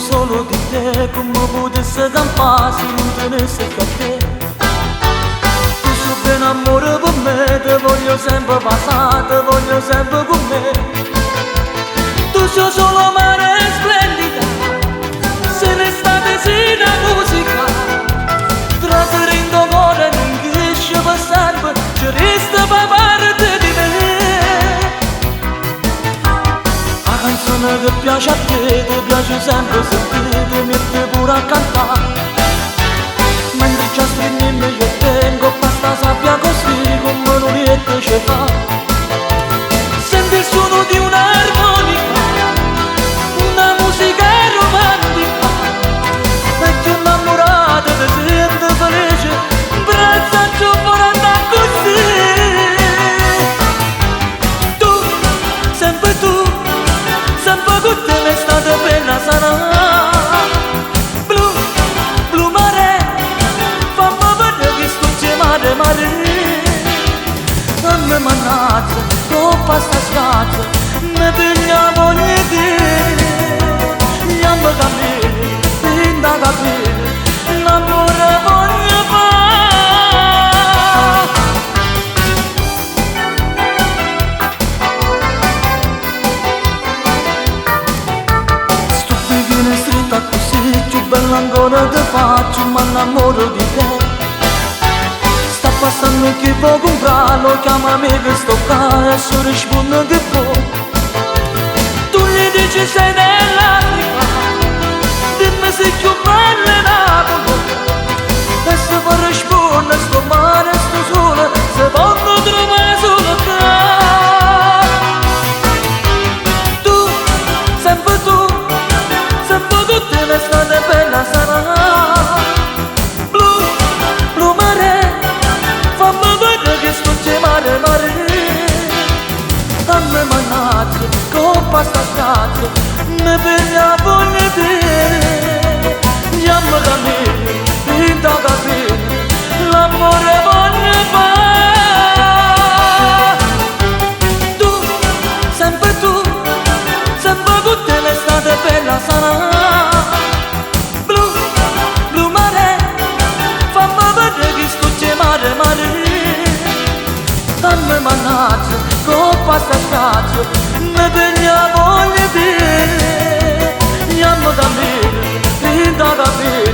solo di te, come potesse da un passo non tenesse a te. Tu sei ben amore per me, te voglio sempre passare, te voglio sempre con me. Tu sei solo mare splendida, se l'estate si la musica, trasferendo cuore non riesce per sempre, ci resta per parte di me. La canzone che piace a te, ti piace sempre sentire, ti mette pure a cantare. Mentre ci stringiamo io e te, in coppa sta sabbia così, come non niente ci fa. Senti il suono di un'armonica, una musica romantica, e ti innamorata ti sente felice, braccia fuori andare così. Tu, sempre tu, sempre con te l'estate bella sarà. Blu, blu mare, fammi vedere che sto gemare mare. A me mannaggia, coppa sta scazza, ne piglia voglia di te. Gli amo capire, pinta capire, l'amore voglio fare. Sto viene stretta così, più bella ancora ti faccio, ma innamoro di te. Sta passando chi può comprarlo, chiamami che sto qua e so risponde che può. Tu gli dici sei nell'Africa, dimmi se più bella è Napoli. E se può rispondere sto mare, sto sole, se posso trovare solo te. Tu, sempre con te l'estate bella sarà. Blu mare, fammi vedere che sto gemare mare. A me mannaggia, coppa sta scazza, ne piglia voglia di te. Gli amo capire, pinta capire, l'amore voglio fare. Tu, sempre con te l'estate bella sarà. Blu mare, fammi vedere che sto gemare mare. A me mannaggia, coppa sta scazza, ne piglia voglia di te. Gli amo capire, pinta capire,